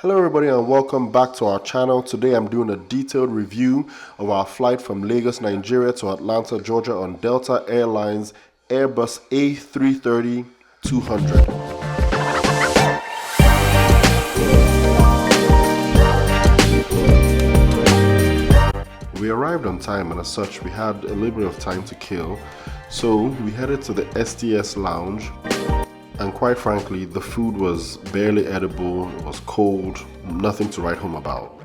Hello everybody and welcome back to our channel. Today I'm doing a detailed review of our flight from Lagos, Nigeria to Atlanta, Georgia on Delta Airlines Airbus A330-200. We arrived on time, and as such we had a little bit of time to kill, so we headed to the STS lounge. And quite frankly, the food was barely edible, it was cold, nothing to write home about.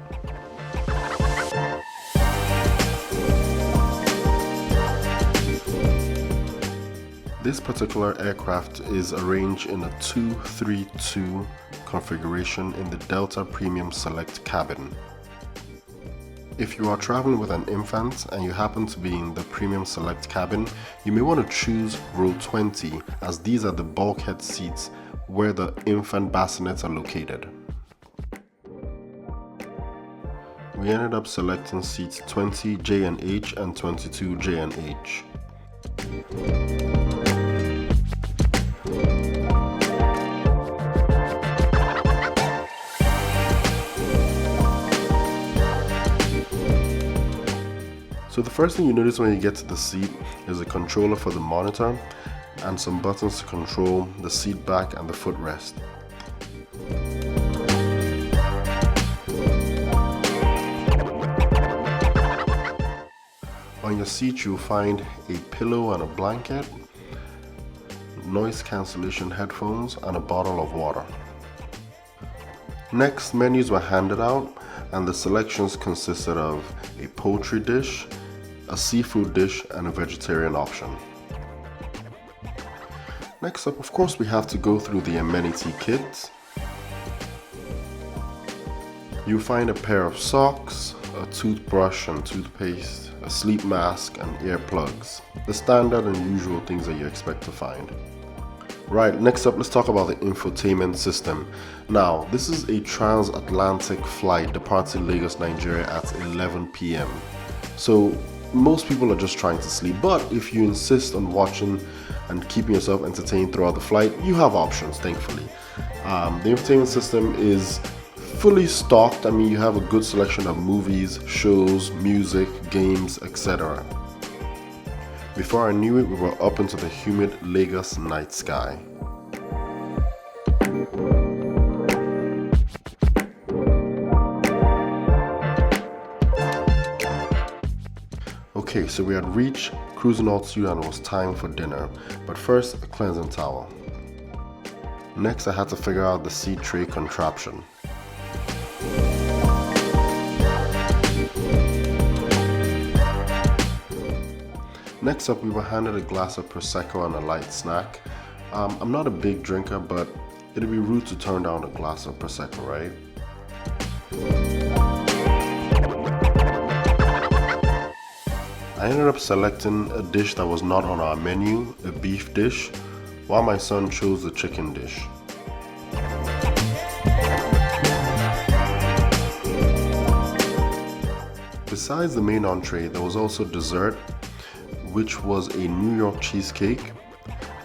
This particular aircraft is arranged in a 232 configuration in the Delta Premium Select cabin. If you are traveling with an infant and you happen to be in the Premium Select cabin, you may want to choose row 20, as these are the bulkhead seats where the infant bassinets are located. We ended up selecting seats 20J and H and 22J and H. So the first thing you notice when you get to the seat is a controller for the monitor and some buttons to control the seat back and the footrest. On your seat you'll find a pillow and a blanket, noise cancellation headphones, and a bottle of water. Next, menus were handed out, and the selections consisted of a poultry dish, a seafood dish, and a vegetarian option. Next up, of course, we have to go through the amenity kit. You'll find a pair of socks, a toothbrush and toothpaste, a sleep mask, and earplugs. The standard and usual things that you expect to find. Right, next up, let's talk about the infotainment system. Now, this is a transatlantic flight departing Lagos, Nigeria at 11 p.m. So most people are just trying to sleep, but if you insist on watching and keeping yourself entertained throughout the flight, you have options, thankfully. The infotainment system is fully stocked. I mean, you have a good selection of movies, shows, music, games, etc. Before I knew it, we were up into the humid Lagos night sky. Okay, so we had reached cruising altitude and it was time for dinner, but first a cleansing towel. Next, I had to figure out the seat tray contraption. Next up, we were handed a glass of Prosecco and a light snack. I'm not a big drinker, but it'd be rude to turn down a glass of Prosecco, right? I ended up selecting a dish that was not on our menu, a beef dish, while my son chose the chicken dish. Besides the main entree, there was also dessert, which was a New York cheesecake.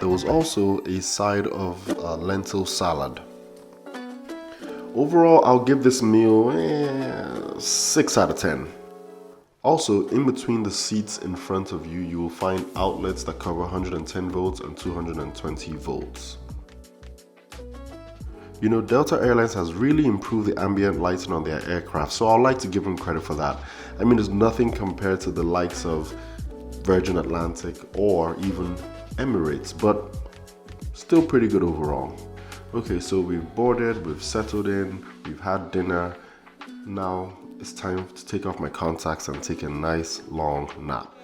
There was also a side of lentil salad. Overall, I'll give this meal 6 out of 10. Also, in between the seats in front of you, you will find outlets that cover 110 volts and 220 volts. You know, Delta Airlines has really improved the ambient lighting on their aircraft, so I'd like to give them credit for that. I mean, there's nothing compared to the likes of Virgin Atlantic or even Emirates, but still pretty good overall. Okay, so we've boarded, we've settled in, we've had dinner. Now it's time to take off my contacts and take a nice long nap.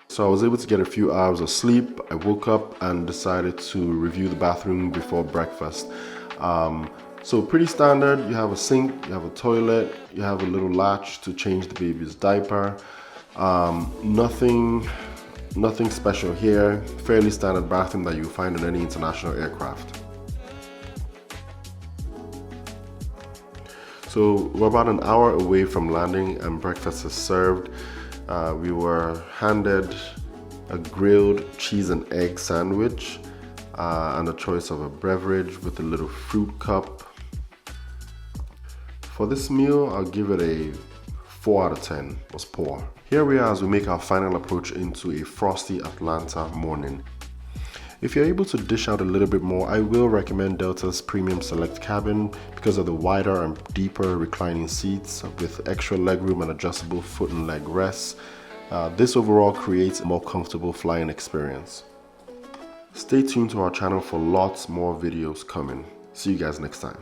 So I was able to get a few hours of sleep. I woke up and decided to review the bathroom before breakfast. So pretty standard. You have a sink, you have a toilet, you have a little latch to change the baby's diaper. Nothing special here. Fairly standard bathroom that you find on any international aircraft. So we're about an hour away from landing and breakfast is served. We were handed a grilled cheese and egg sandwich and a choice of a beverage with a little fruit cup. For this meal, I'll give it a 4 out of 10. It was poor. Here we are as we make our final approach into a frosty Atlanta morning. If you're able to dish out a little bit more, I will recommend Delta's Premium Select cabin because of the wider and deeper reclining seats with extra legroom and adjustable foot and leg rests. This overall creates a more comfortable flying experience. Stay tuned to our channel for lots more videos coming. See you guys next time.